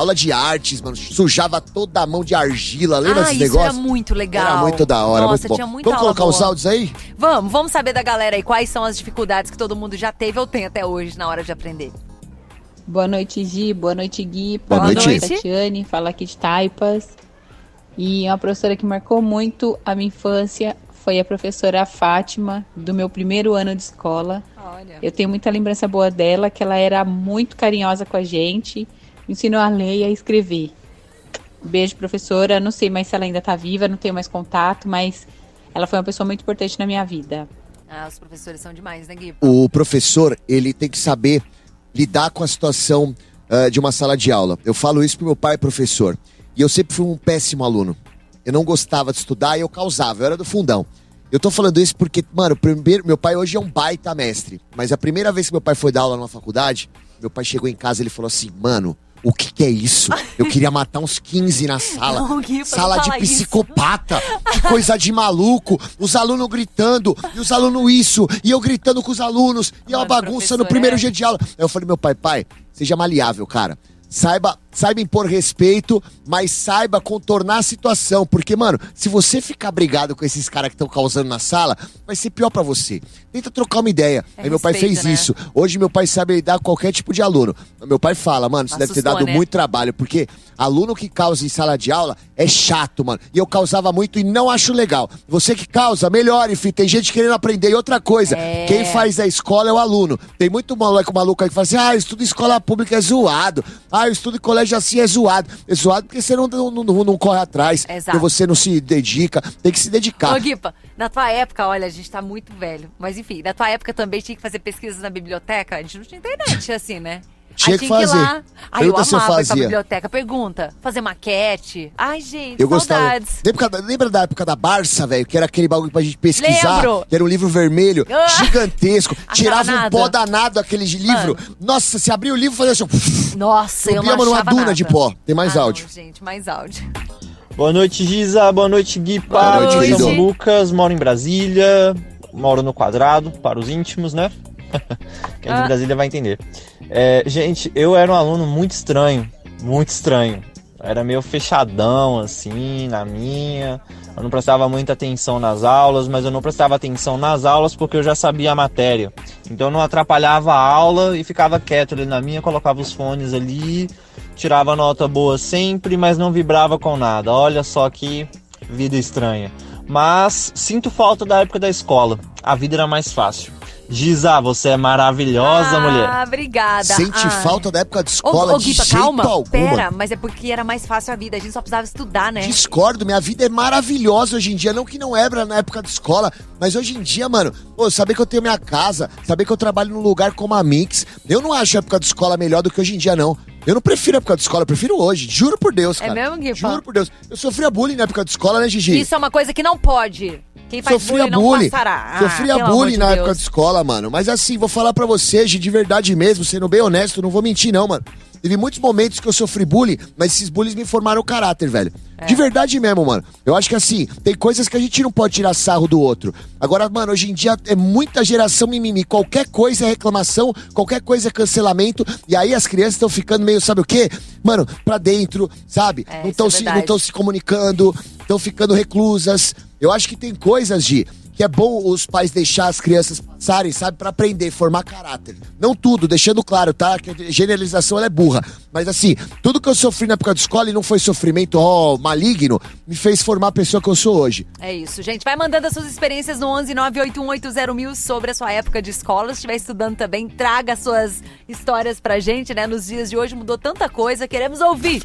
Aula de artes, mano. Sujava toda a mão de argila. Lembra desses negócios? Isso era muito legal. Era muito da hora, Nossa, muito bom. tinha muita Vamos aula colocar os boa. áudios aí? Vamos saber da galera aí quais são as dificuldades que todo mundo já teve ou tem até hoje na hora de aprender. Boa noite, Gi. Boa noite, Gui. Boa noite. Tatiane, fala aqui de Taipas. E uma professora que marcou muito a minha infância foi a professora Fátima, do meu primeiro ano de escola. Olha. Eu tenho muita lembrança boa dela, que ela era muito carinhosa com a gente, me ensinou a ler e a escrever. Beijo, professora. Não sei mais se ela ainda está viva, não tenho mais contato, mas ela foi uma pessoa muito importante na minha vida. Os professores são demais, né, Gui? O professor, ele tem que saber lidar com a situação de uma sala de aula. Eu falo isso pro meu pai, professor. E eu sempre fui um péssimo aluno. Eu não gostava de estudar e eu causava, eu era do fundão. Eu tô falando isso porque, mano, meu pai hoje é um baita mestre. Mas a primeira vez que meu pai foi dar aula numa faculdade, meu pai chegou em casa e ele falou assim, mano, o que é isso? Eu queria matar uns 15 na sala. Não, Gui, sala não de fala psicopata. Que coisa de maluco. Os alunos gritando. E os alunos isso. E eu gritando com os alunos. E é uma Mano, bagunça no professor, primeiro dia de aula. Aí eu falei, meu pai, seja maleável, cara. Saiba impor respeito, mas saiba contornar a situação. Porque, mano, se você ficar brigado com esses caras que estão causando na sala, vai ser pior pra você. Tenta trocar uma ideia. Aí meu pai respeito, fez né? isso. Hoje meu pai sabe lidar com qualquer tipo de aluno. Meu pai fala, mano, isso deve ter Assustou, dado né? muito trabalho. Porque aluno que causa em sala de aula é chato, mano. E eu causava muito e não acho legal. Você que causa, melhore, filho. Tem gente querendo aprender. E outra coisa, quem faz a escola é o aluno. Tem muito maluco aí que fala assim, eu estudo em escola pública é zoado. Eu estudo em colégio assim é zoado. É zoado porque você não corre atrás. Exato. Porque você não se dedica. Tem que se dedicar. Ô, Guipa, na tua época, olha, a gente tá muito velho. Mas enfim, na tua época também tinha que fazer pesquisas na biblioteca? A gente não tinha internet assim, né? Tinha Aí que ir lá. fazer. Aí eu Pergunta se eu amava ir pra fazia. biblioteca. Pergunta, fazer maquete. Ai, gente, Eu gostava. saudades. Lembra da época da Barça, velho? Que era aquele bagulho pra gente pesquisar. Lembro. Que era um livro vermelho, gigantesco. Achava Tirava um nada. pó danado aquele livro. Nossa, se abria o livro, fazia assim. Nossa, eu não Subíamos numa achava duna nada. de pó. Tem mais áudio. Não, gente, mais áudio. Boa noite, Giza. Boa noite, Gui. Boa noite, Me querido. chamo Lucas, moro em Brasília. Moro no Quadrado, para os íntimos, né? Quem é de Brasília vai entender. Gente, eu era um aluno muito estranho. Muito estranho. Eu era meio fechadão, assim, na minha. Eu não prestava muita atenção nas aulas, mas eu não prestava atenção nas aulas porque eu já sabia a matéria. Então eu não atrapalhava a aula e ficava quieto ali na minha, colocava os fones ali, tirava nota boa sempre, mas não vibrava com nada. Olha só que vida estranha. Mas sinto falta da época da escola. A vida era mais fácil. Giza, você é maravilhosa, mulher. Obrigada. Sente falta da época de escola de Guipa, jeito calma. alguma. Pera, mas é porque era mais fácil a vida. A gente só precisava estudar, né? Discordo, minha vida é maravilhosa hoje em dia. Não que não era na época de escola, mas hoje em dia, mano, saber que eu tenho minha casa, saber que eu trabalho num lugar como a Mix, eu não acho a época de escola melhor do que hoje em dia, não. Eu não prefiro a época de escola, eu prefiro hoje. Juro por Deus, cara. É mesmo, Guipa? Juro por Deus. Eu sofria bullying na época de escola, né, Gigi? Isso é uma coisa que não pode. Quem faz Sofria bullying não bullying. passará. Sofria pelo amor bullying de na Deus. época de escola, mano. Mas assim, vou falar pra você, de verdade mesmo, sendo bem honesto, não vou mentir não, mano. Teve muitos momentos que eu sofri bullying, mas esses bullies me formaram o caráter, velho. De verdade mesmo, mano. Eu acho que assim, tem coisas que a gente não pode tirar sarro do outro. Agora, mano, hoje em dia é muita geração mimimi. Qualquer coisa é reclamação, qualquer coisa é cancelamento. E aí as crianças estão ficando meio, sabe o quê? Mano, pra dentro, sabe? É, não isso é estão verdade. se comunicando, estão ficando reclusas. Eu acho que tem coisas, Gi, que é bom os pais deixar as crianças passarem, sabe? Pra aprender, formar caráter. Não tudo, deixando claro, tá? Que a generalização ela é burra. Mas assim, tudo que eu sofri na época de escola e não foi sofrimento maligno, me fez formar a pessoa que eu sou hoje. É isso, gente. Vai mandando as suas experiências no 11981801000 sobre a sua época de escola. Se estiver estudando também, traga suas histórias pra gente, né? Nos dias de hoje mudou tanta coisa, queremos ouvir.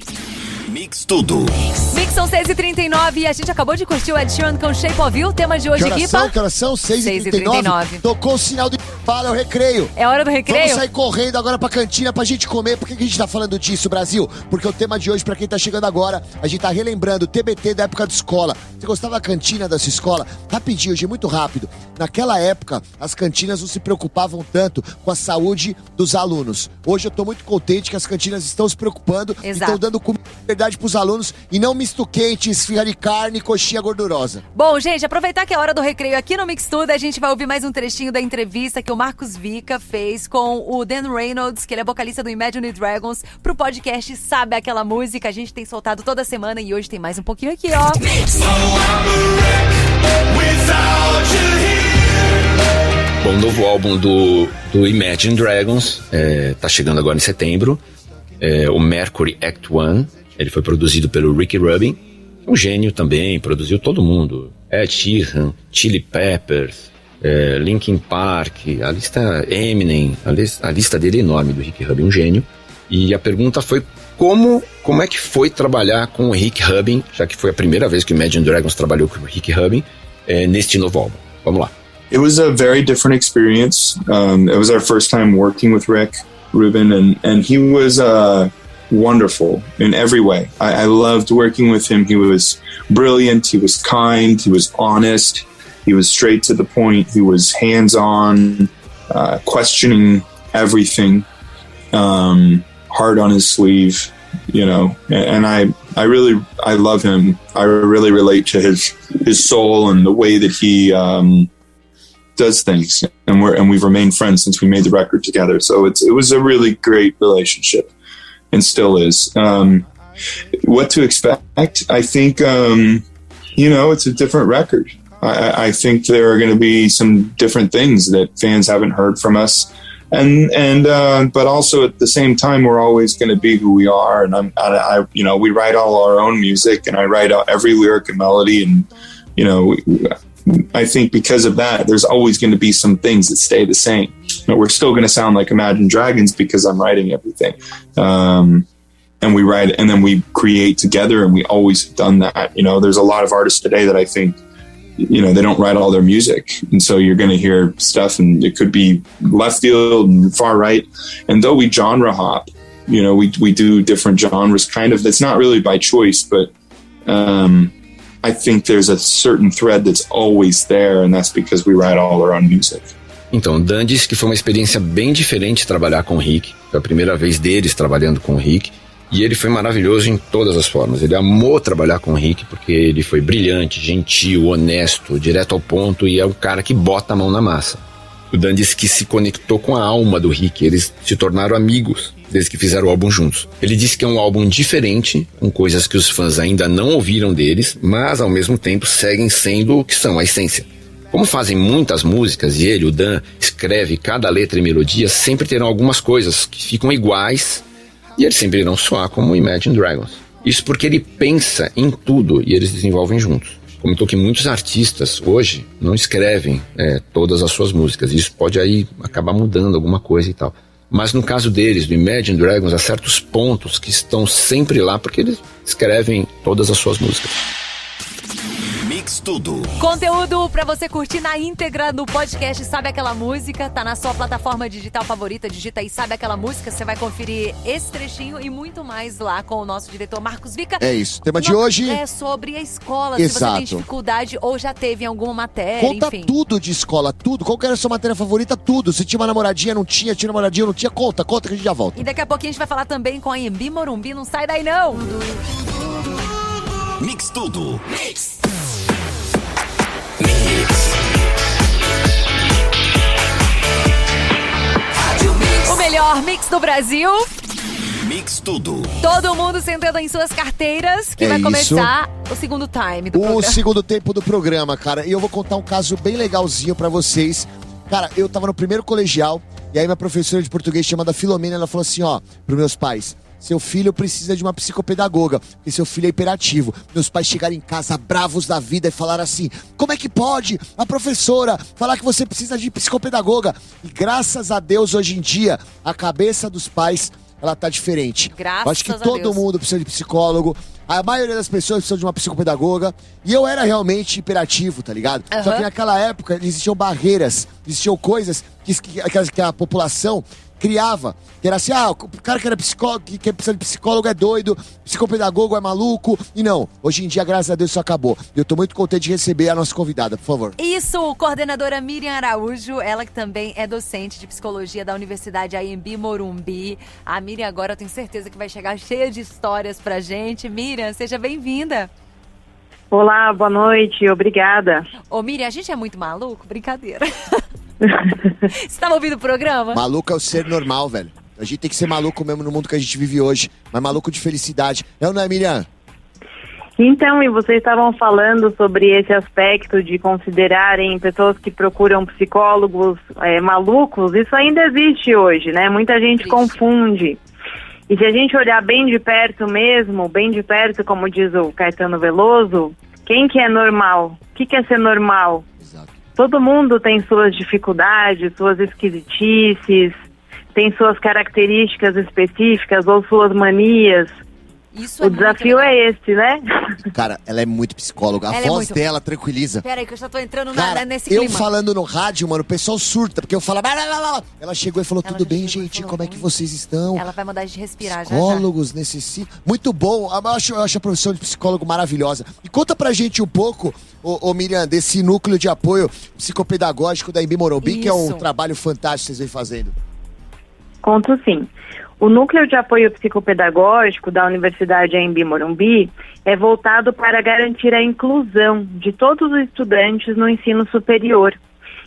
Mix Tudo. Mix são 6h39 e a gente acabou de curtir o Ed Sheeran com Shape of You. Tema de hoje, Guipa. Que horas são? 6h39? 6h39. Tocou o sinal do fala, é o recreio. É hora do recreio? Vamos sair correndo agora pra cantina pra gente comer. Por que a gente tá falando disso, Brasil? Porque o tema de hoje, pra quem tá chegando agora, a gente tá relembrando o TBT da época de escola. Você gostava da cantina da sua escola? Rapidinho, hoje, muito rápido. Naquela época, as cantinas não se preocupavam tanto com a saúde dos alunos. Hoje eu tô muito contente que as cantinas estão se preocupando e Exato. estão dando comida de verdade pros alunos e não misto quente, esfirra de carne e coxinha gordurosa. Bom, gente, aproveitar que é hora do recreio aqui no Mix Tudo, a gente vai ouvir mais um trechinho da entrevista que o Marcos Vica fez com o Dan Reynolds, que ele é vocalista do Imagine Dragons, pro podcast Sabe Aquela Música. A gente tem soltado toda semana e hoje tem mais um pouquinho aqui, ó. Bom, o novo álbum do Imagine Dragons tá chegando agora em setembro. O Mercury Act One. Ele foi produzido pelo Ricky Rubin, um gênio também, produziu todo mundo. Ed Sheeran, Chili Peppers, Linkin Park, a lista Eminem, a lista dele é enorme, do Rick Rubin, um gênio. E a pergunta foi como é que foi trabalhar com o Rick Rubin, já que foi a primeira vez que o Imagine Dragons trabalhou com o Rick Rubin, neste novo álbum. Vamos lá. It was a very different experience. It was our first time working with Rick Rubin, and he was wonderful in every way. I loved working with him. He was brilliant. He was kind. He was honest. He was straight to the point. He was hands-on, questioning everything, hard on his sleeve, you know. And I love him. I really relate to his soul and the way that he does things. And we've remained friends since we made the record together. So it was a really great relationship. And still is. What to expect? I think, it's a different record. I think there are going to be some different things that fans haven't heard from us, but also at the same time, we're always going to be who we are. And we write all our own music, and I write out every lyric and melody, and I think because of that, there's always going to be some things that stay the same. We're still going to sound like Imagine Dragons because I'm writing everything. And we write, and then we create together, and we always have done that. There's a lot of artists today that I think, they don't write all their music. And so you're going to hear stuff, and it could be left field and far right. And though we genre hop, we do different genres, kind of. It's not really by choice, but I think there's a certain thread that's always there, and that's because we write all our own music. Então, Dan disse que foi uma experiência bem diferente trabalhar com o Rick. Foi a primeira vez deles trabalhando com o Rick. E ele foi maravilhoso em todas as formas. Ele amou trabalhar com o Rick porque ele foi brilhante, gentil, honesto, direto ao ponto, e é um cara que bota a mão na massa. O Dan disse que se conectou com a alma do Rick. Eles se tornaram amigos desde que fizeram o álbum juntos. Ele disse que é um álbum diferente, com coisas que os fãs ainda não ouviram deles, mas ao mesmo tempo seguem sendo o que são, a essência. Como fazem muitas músicas e ele, o Dan, escreve cada letra e melodia, sempre terão algumas coisas que ficam iguais e eles sempre irão soar como Imagine Dragons. Isso porque ele pensa em tudo e eles desenvolvem juntos. Comentou que muitos artistas hoje não escrevem todas as suas músicas. Isso pode aí acabar mudando alguma coisa e tal. Mas no caso deles, do Imagine Dragons, há certos pontos que estão sempre lá porque eles escrevem todas as suas músicas. Mix Tudo. Conteúdo pra você curtir na íntegra no podcast Sabe Aquela Música. Tá na sua plataforma digital favorita. Digita aí Sabe Aquela Música. Você vai conferir esse trechinho e muito mais lá com o nosso diretor Marcos Vica. É isso. O tema de hoje é sobre a escola. Exato. Se você tem dificuldade ou já teve em alguma matéria, Conta enfim. tudo de escola, tudo. Qual que era a sua matéria favorita? Tudo. Se tinha uma namoradinha, não tinha. Tinha namoradinha, não tinha. Conta que a gente já volta. E daqui a pouquinho a gente vai falar também com a Embi Morumbi. Não sai daí, não! Mix Tudo. Mix. O melhor mix do Brasil. Mix Tudo. Todo mundo sentando em suas carteiras, que vai começar o segundo time do programa. O segundo tempo do programa, cara. E eu vou contar um caso bem legalzinho pra vocês. Cara, eu tava no primeiro colegial, e aí minha professora de português chamada Filomena, ela falou assim, ó, pros meus pais: seu filho precisa de uma psicopedagoga, porque seu filho é hiperativo. Meus pais chegaram em casa bravos da vida e falaram assim: como é que pode a professora falar que você precisa de psicopedagoga? E graças a Deus, hoje em dia, a cabeça dos pais, ela tá diferente. Graças acho que a todo Deus. mundo precisa de psicólogo. A maioria das pessoas precisa de uma psicopedagoga. E eu era realmente hiperativo, tá ligado? Só que naquela época existiam barreiras, existiam coisas que a população criava, que era assim, o cara que era psicólogo, que precisa de psicólogo é doido, psicopedagogo é maluco, e não, hoje em dia, graças a Deus, isso acabou. Eu tô muito contente de receber a nossa convidada, por favor. Isso, coordenadora Miriam Araújo, ela que também é docente de psicologia da Universidade Anhembi Morumbi. A Miriam agora eu tenho certeza que vai chegar cheia de histórias pra gente. Miriam, seja bem-vinda. Olá, boa noite, obrigada. Ô, Miriam, a gente é muito maluco? Brincadeira. Você tava ouvindo o programa? Maluco é o ser normal, velho. A gente tem que ser maluco mesmo no mundo que a gente vive hoje. Mas maluco de felicidade. É ou não é, Miriam? Então, e vocês estavam falando sobre esse aspecto de considerarem pessoas que procuram psicólogos malucos, isso ainda existe hoje, né? Muita gente confunde. E se a gente olhar bem de perto mesmo, bem de perto, como diz o Caetano Veloso, quem que é normal? O que é ser normal? Exato. Todo mundo tem suas dificuldades, suas esquisitices, tem suas características específicas ou suas manias. Isso O desafio é esse, né? Cara, ela é muito psicóloga. A Ela é voz muito. dela tranquiliza. Pera aí que eu já tô entrando Cara, nesse eu clima. falando no rádio, mano, o pessoal surta, porque eu falava... Ela chegou e falou, Ela tudo já bem, chegou e gente, falou, como é que "Oi." vocês estão? Ela vai mandar a gente respirar já. Psicólogos necessitam... Muito bom, eu acho a profissão de psicólogo maravilhosa. E conta pra gente um pouco, ô Miriam, desse núcleo de apoio psicopedagógico da Embi Morumbi, que é um Isso. trabalho fantástico que vocês vêm fazendo. Conto sim. O Núcleo de Apoio Psicopedagógico da Universidade Embi Morumbi é voltado para garantir a inclusão de todos os estudantes no ensino superior.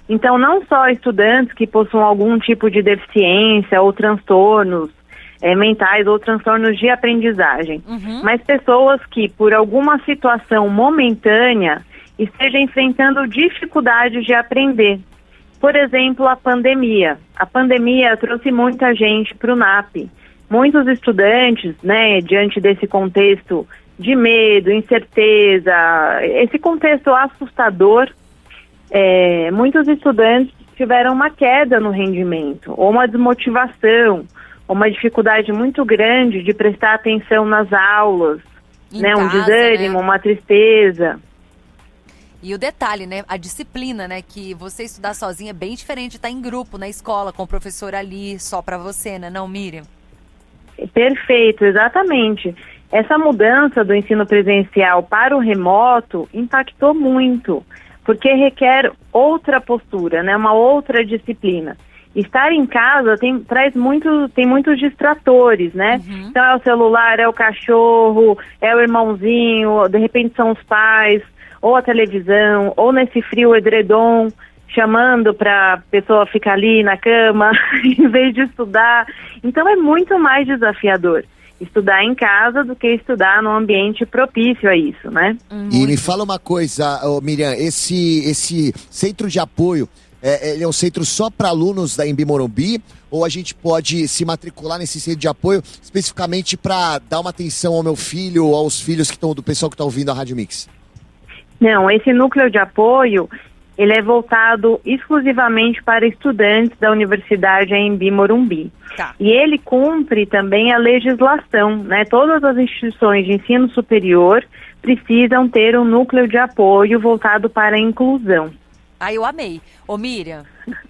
Então, não só estudantes que possuam algum tipo de deficiência ou transtornos mentais ou transtornos de aprendizagem, mas pessoas que, por alguma situação momentânea, estejam enfrentando dificuldades de aprender. Por exemplo, a pandemia. A pandemia trouxe muita gente para o NAP. Muitos estudantes, né, diante desse contexto de medo, incerteza, esse contexto assustador, muitos estudantes tiveram uma queda no rendimento, ou uma desmotivação, ou uma dificuldade muito grande de prestar atenção nas aulas, Em né, um casa, desânimo, né? uma tristeza. E o detalhe, né? A disciplina, né? Que você estudar sozinha é bem diferente de estar em grupo, na escola, com o professor ali, só pra você, né? Não, Miriam? Perfeito, exatamente. Essa mudança do ensino presencial para o remoto impactou muito, porque requer outra postura, né? Uma outra disciplina. Estar em casa tem muitos distratores, né? Então é o celular, é o cachorro, é o irmãozinho, de repente são os pais, ou a televisão, ou nesse frio edredom, chamando para a pessoa ficar ali na cama, em vez de estudar. Então é muito mais desafiador estudar em casa do que estudar num ambiente propício a isso, né? E me fala uma coisa, Miriam, esse centro de apoio, ele é um centro só para alunos da Embi Morumbi, ou a gente pode se matricular nesse centro de apoio especificamente para dar uma atenção ao meu filho ou aos filhos do pessoal que está ouvindo a Rádio Mix? Não, esse núcleo de apoio, ele é voltado exclusivamente para estudantes da Universidade Embi Morumbi. Tá. E ele cumpre também a legislação, né? Todas as instituições de ensino superior precisam ter um núcleo de apoio voltado para a inclusão. Ah, eu amei. Ô, Miriam,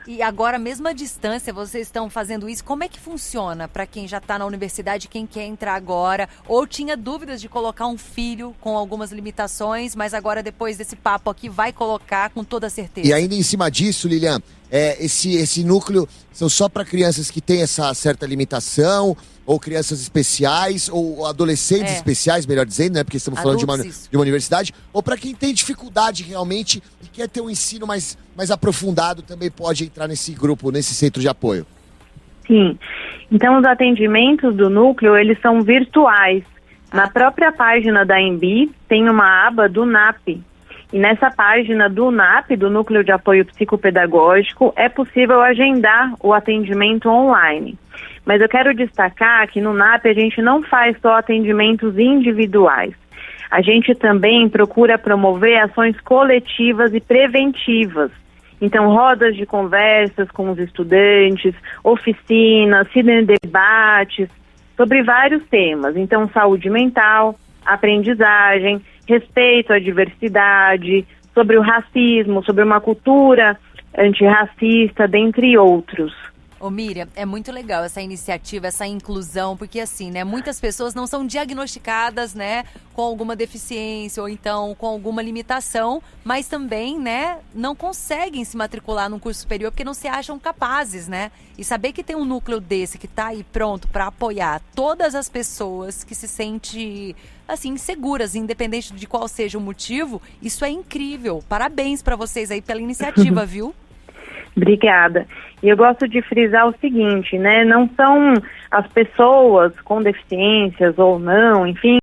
e agora, mesmo à distância, vocês estão fazendo isso. Como é que funciona para quem já está na universidade, quem quer entrar agora, ou tinha dúvidas de colocar um filho com algumas limitações, mas agora, depois desse papo aqui, vai colocar com toda certeza? E ainda em cima disso, Lilian, esse núcleo são só para crianças que têm essa certa limitação, ou crianças especiais, ou adolescentes especiais, melhor dizendo, né? Porque estamos falando de uma universidade. Ou para quem tem dificuldade realmente e quer ter um ensino mais aprofundado, também pode entrar nesse grupo, nesse centro de apoio. Sim. Então, os atendimentos do núcleo, eles são virtuais. Na própria página da Embi, tem uma aba do NAP. E nessa página do NAP, do Núcleo de Apoio Psicopedagógico, é possível agendar o atendimento online. Mas eu quero destacar que no NAP a gente não faz só atendimentos individuais. A gente também procura promover ações coletivas e preventivas. Então, rodas de conversas com os estudantes, oficinas, debates sobre vários temas. Então, saúde mental, aprendizagem, respeito à diversidade, sobre o racismo, sobre uma cultura antirracista, dentre outros. Ô Miriam, é muito legal essa iniciativa, essa inclusão, porque assim, né, muitas pessoas não são diagnosticadas, né, com alguma deficiência ou então com alguma limitação, mas também, né, não conseguem se matricular num curso superior porque não se acham capazes, né? E saber que tem um núcleo desse que tá aí pronto para apoiar todas as pessoas que se sentem, assim, seguras, independente de qual seja o motivo, isso é incrível. Parabéns para vocês aí pela iniciativa, viu? Obrigada. E eu gosto de frisar o seguinte, né? Não são as pessoas com deficiências ou não, enfim,